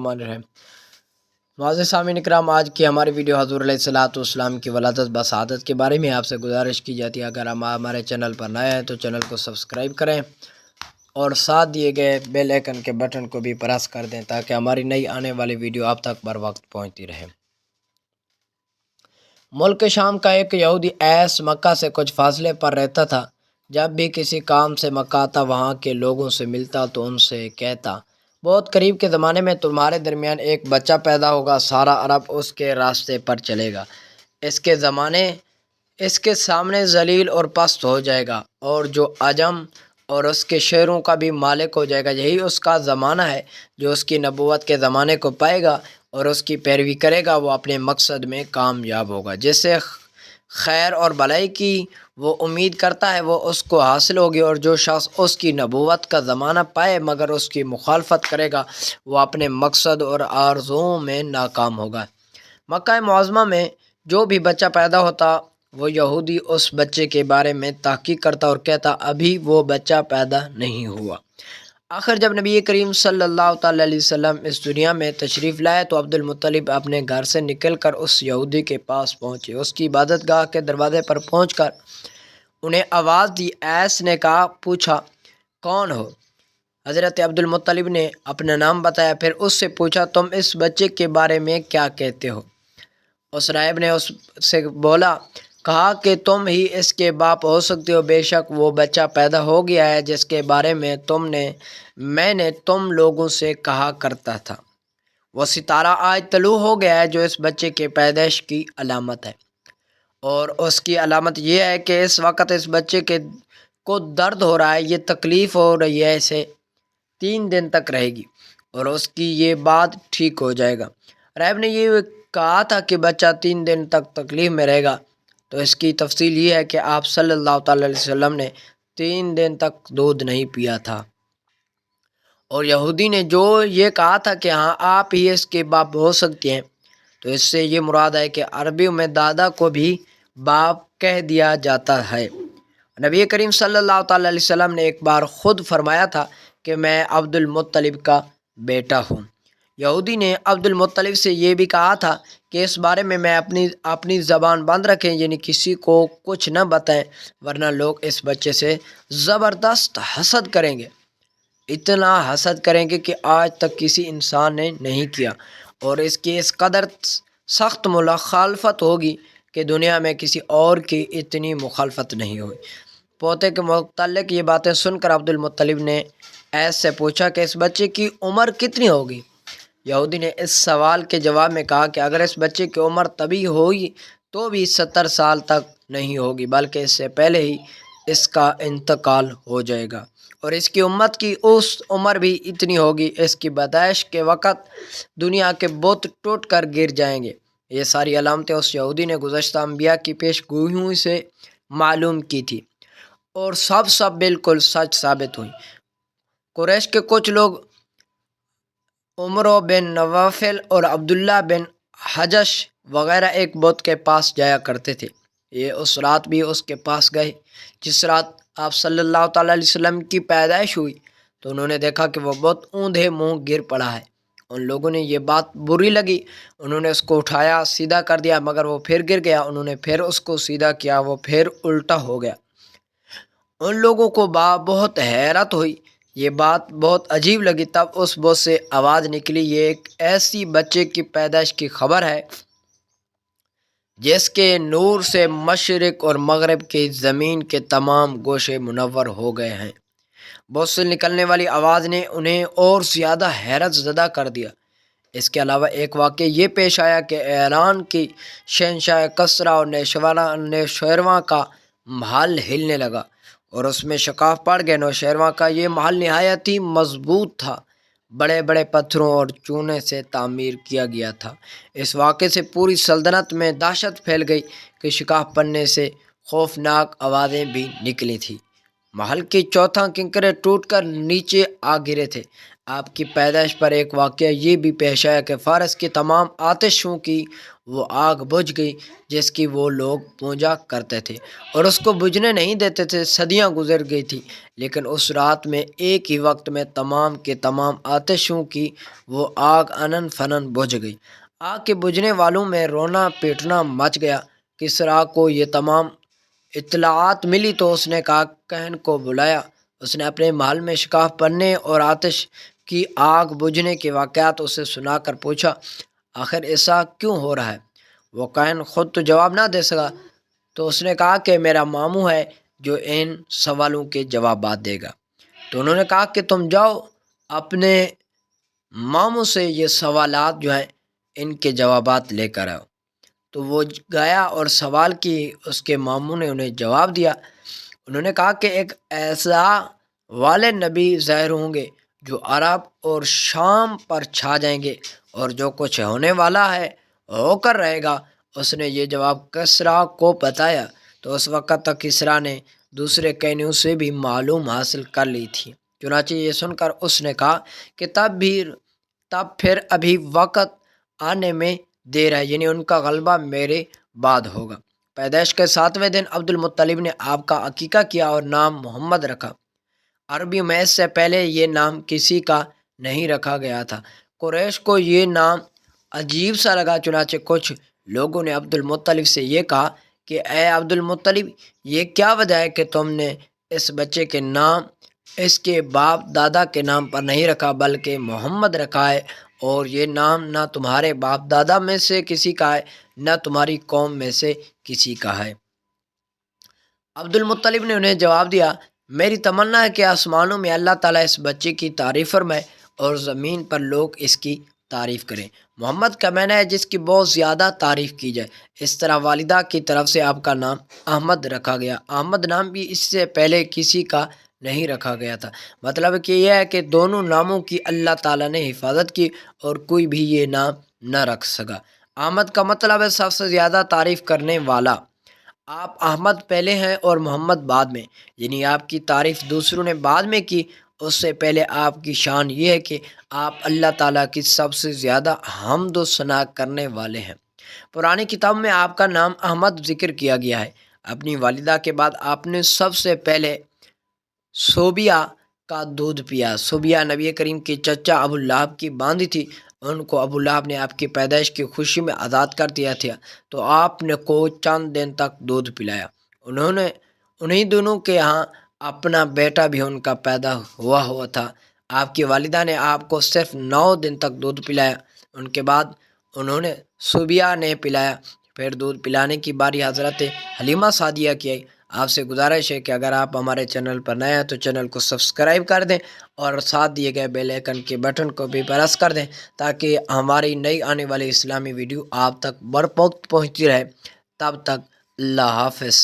बिस्मिल्लाहिर्रहमानिर्रहीम। मुअज़्ज़िज़ सामीन इकराम, आज की हमारी वीडियो हज़ूर अलैहिस्सलाम की वलादत बसादत के बारे में आपसे गुजारिश की जाती है। अगर हम हमारे चैनल पर नए हैं तो चैनल को सब्सक्राइब करें और साथ दिए गए बेल आइकन के बटन को भी प्रेस कर दें ताकि हमारी नई आने वाली वीडियो आप तक बर वक्त पहुँचती रहे। मुल्क शाम का एक यहूदी ऐस मक्का से कुछ फासले पर रहता था। जब भी किसी काम से मक्का आता, वहाँ के लोगों से मिलता तो उनसे कहता, बहुत करीब के ज़माने में तुम्हारे दरमियान एक बच्चा पैदा होगा, सारा अरब उसके रास्ते पर चलेगा। इसके सामने जलील और पस्त हो जाएगा और जो अजम और उसके शेरों का भी मालिक हो जाएगा। यही उसका ज़माना है। जो उसकी नबूवत के ज़माने को पाएगा और उसकी पैरवी करेगा, वो अपने मकसद में कामयाब होगा। जिससे खैर और भलाई की वो उम्मीद करता है, वो उसको हासिल होगी। और जो शख्स उसकी नबूवत का ज़माना पाए मगर उसकी मुखालफत करेगा, वो अपने मकसद और आरज़ुओं में नाकाम होगा। मक्का मुअज़्ज़मा में जो भी बच्चा पैदा होता, वो यहूदी उस बच्चे के बारे में तहकीक करता और कहता, अभी वो बच्चा पैदा नहीं हुआ। आखिर जब नबी करीम सल्लल्लाहु अलैहि वसल्लम इस दुनिया में तशरीफ़ लाए तो अब्दुल मुत्तलिब अपने घर से निकलकर उस यहूदी के पास पहुँचे। उसकी इबादतगाह के दरवाज़े पर पहुंचकर उन्हें आवाज़ दी। ऐस ने कहा, पूछा, कौन हो? हज़रत अब्दुल मुत्तलिब ने अपना नाम बताया। फिर उससे पूछा, तुम इस बच्चे के बारे में क्या कहते हो? उस राहिब ने उससे कहा कि तुम ही इसके बाप हो सकते हो। बेशक वो बच्चा पैदा हो गया है जिसके बारे में मैंने तुम लोगों से कहा करता था। वो सितारा आज तलू हो गया है जो इस बच्चे के पैदाइश की अलामत है। और उसकी अलामत यह है कि इस वक्त इस बच्चे को दर्द हो रहा है, ये तकलीफ़ हो रही है, इसे 3 दिन तक रहेगी और उसकी ये बात ठीक हो जाएगा। राहिब ने ये कहा था कि बच्चा 3 दिन तक तकलीफ़ में रहेगा, तो इसकी तफसील ये है कि आप सल्लल्लाहु अलैहि वसल्लम ने 3 दिन तक दूध नहीं पिया था। और यहूदी ने जो ये कहा था कि हाँ आप ही इसके बाप हो सकते हैं, तो इससे ये मुराद है कि अरबी में दादा को भी बाप कह दिया जाता है। नबी करीम सल्लल्लाहु अलैहि वसल्लम ने एक बार ख़ुद फरमाया था कि मैं अब्दुल मुत्तलिब का बेटा हूँ। यहूदी ने अब्दुल मुत्तलिब से ये भी कहा था कि इस बारे में मैं अपनी ज़बान बंद रखें, यानी किसी को कुछ न बताएं, वरना लोग इस बच्चे से ज़बरदस्त हसद करेंगे। इतना हसद करेंगे कि आज तक किसी इंसान ने नहीं किया। और इसकी इस कदर सख्त मुखालफत होगी कि दुनिया में किसी और की इतनी मुखालफत नहीं हुई। पोते के मुतल्लिक़ ये बातें सुनकर अब्दुल मुत्तलिब ने ऐसे पूछा कि इस बच्चे की उम्र कितनी होगी? यहूदी ने इस सवाल के जवाब में कहा कि अगर इस बच्चे की उम्र तभी होगी तो भी 70 साल तक नहीं होगी, बल्कि इससे पहले ही इसका इंतकाल हो जाएगा। और इसकी उम्मत की उस उम्र भी इतनी होगी, इसकी पैदाइश के वक़्त दुनिया के बुत टूट कर गिर जाएंगे। ये सारी अलामतें उस यहूदी ने गुज़श्ता अंबिया की पेशगोइयों से मालूम की थी और सब बिल्कुल सच साबित हुई। कुरैश के कुछ लोग उमर बिन नवाफिल और अब्दुल्ला बिन हजश वगैरह एक बुत के पास जाया करते थे। ये उस रात भी उसके पास गए जिस रात आप सल्लल्लाहु अलैहि वसल्लम की पैदाइश हुई, तो उन्होंने देखा कि वो बुत ऊंधे मुंह गिर पड़ा है। उन लोगों ने ये बात बुरी लगी, उन्होंने उसको उठाया, सीधा कर दिया, मगर वो फिर गिर गया। उन्होंने फिर उसको सीधा किया, वो फिर उल्टा हो गया। उन लोगों को बहुत हैरत हुई, ये बात बहुत अजीब लगी। तब उस बुत से आवाज़ निकली, ये एक ऐसी बच्चे की पैदाइश की खबर है जिसके नूर से मशरिक़ और मगरिब की ज़मीन के तमाम गोशे मुनव्वर हो गए हैं। बुत से निकलने वाली आवाज़ ने उन्हें और ज़्यादा हैरत ज़दा कर दिया। इसके अलावा एक वाक़या ये पेश आया कि ईरान की शहंशाह कसरा और नौशेरवां का महल हिलने लगा और उसमें शकाफ पड़ गए। नौशेरवां का ये महल नहायत ही मजबूत था, बड़े बड़े पत्थरों और चूने से तामीर किया गया था। इस वाक़े से पूरी सल्तनत में दहशत फैल गई कि शिकाफ पड़ने से खौफनाक आवाज़ें भी निकली थी। محل کی چوتھا کنکرے ٹوٹ کر نیچے آ گرے تھے۔ آپ کی پیدائش پر ایک واقعہ یہ بھی پیش آیا کہ فارس کی تمام آتشوں کی وہ آگ بجھ گئی جس کی وہ لوگ پوجا کرتے تھے اور اس کو بجھنے نہیں دیتے تھے۔ صدیاں گزر گئی تھی لیکن اس رات میں ایک ہی وقت میں تمام کے تمام آتشوں کی وہ آگ انن فنن بجھ گئی۔ آگ کے بجھنے والوں میں رونا پیٹنا مچ گیا۔ کسریٰ کو یہ تمام اطلاعات ملی تو اس نے کاہن کو بلایا۔ اس نے اپنے محل میں شکاف پڑنے اور آتش کی آگ بجھنے کے واقعات اسے سنا کر پوچھا، آخر ایسا کیوں ہو رہا ہے؟ وہ کاہن خود تو جواب نہ دے سکا، تو اس نے کہا کہ میرا ماموں ہے جو ان سوالوں کے جوابات دے گا۔ تو انہوں نے کہا کہ تم جاؤ اپنے ماموں سے یہ سوالات جو ہیں ان کے جوابات لے کر آؤ۔ تو وہ گیا اور سوال کی، اس کے ماموں نے انہیں جواب دیا۔ انہوں نے کہا کہ ایک ایسا والے نبی ظاہر ہوں گے جو عرب اور شام پر چھا جائیں گے اور جو کچھ ہونے والا ہے ہو کر رہے گا۔ اس نے یہ جواب کسریٰ کو بتایا تو اس وقت تک کسریٰ نے دوسرے کہنیوں سے بھی معلوم حاصل کر لی تھی۔ چنانچہ یہ سن کر اس نے کہا کہ تب پھر ابھی وقت آنے میں دیر ہے، یعنی ان کا غلبہ میرے بعد ہوگا۔ پیدائش کے 7ویں دن عبدالمطلب نے آپ کا عقیقہ کیا اور نام محمد رکھا۔ عربی میں اس سے پہلے یہ نام کسی کا نہیں رکھا گیا تھا۔ قریش کو یہ نام عجیب سا لگا، چنانچہ کچھ لوگوں نے عبدالمطلب سے یہ کہا کہ اے عبدالمطلب، یہ کیا وجہ ہے کہ تم نے اس بچے کے نام اس کے باپ دادا کے نام پر نہیں رکھا بلکہ محمد رکھا ہے، اور یہ نام نہ تمہارے باپ دادا میں سے کسی کا ہے نہ تمہاری قوم میں سے کسی کا ہے؟ عبدالمطلب نے انہیں جواب دیا، میری تمنا ہے کہ آسمانوں میں اللہ تعالیٰ اس بچے کی تعریف فرمائے اور زمین پر لوگ اس کی تعریف کریں۔ محمد کا معنی ہے جس کی بہت زیادہ تعریف کی جائے۔ اس طرح والدہ کی طرف سے آپ کا نام احمد رکھا گیا۔ احمد نام بھی اس سے پہلے کسی کا نہیں رکھا گیا تھا۔ مطلب کہ یہ ہے کہ دونوں ناموں کی اللہ تعالیٰ نے حفاظت کی اور کوئی بھی یہ نام نہ رکھ سکا۔ احمد کا مطلب ہے سب سے زیادہ تعریف کرنے والا۔ آپ احمد پہلے ہیں اور محمد بعد میں، یعنی آپ کی تعریف دوسروں نے بعد میں کی۔ اس سے پہلے آپ کی شان یہ ہے کہ آپ اللہ تعالیٰ کی سب سے زیادہ حمد و ثنا کرنے والے ہیں۔ پرانی کتاب میں آپ کا نام احمد ذکر کیا گیا ہے۔ اپنی والدہ کے بعد آپ نے سب سے پہلے صوبیہ کا دودھ پیا۔ صوبیہ نبی کریم کی چچا ابو لہب کی باندھی تھی۔ ان کو ابو لہب نے آپ کی پیدائش کی خوشی میں آزاد کر دیا تھا، تو آپ نے کو چند دن تک دودھ پلایا۔ انہیں دونوں کے ہاں اپنا بیٹا بھی ان کا پیدا ہوا تھا۔ آپ کی والدہ نے آپ کو صرف 9 دن تک دودھ پلایا۔ ان کے بعد انہوں نے صوبیہ نے پلایا۔ پھر دودھ پلانے کی باری حضرت حلیمہ سعدیہ کی آئی۔ آپ سے گزارش ہے کہ اگر آپ ہمارے چینل پر نئے ہیں تو چینل کو سبسکرائب کر دیں اور ساتھ دیے گئے بیل آئیکن کے بٹن کو بھی پریس کر دیں تاکہ ہماری نئی آنے والی اسلامی ویڈیو آپ تک بر وقت پہنچتی رہے۔ تب تک اللہ حافظ۔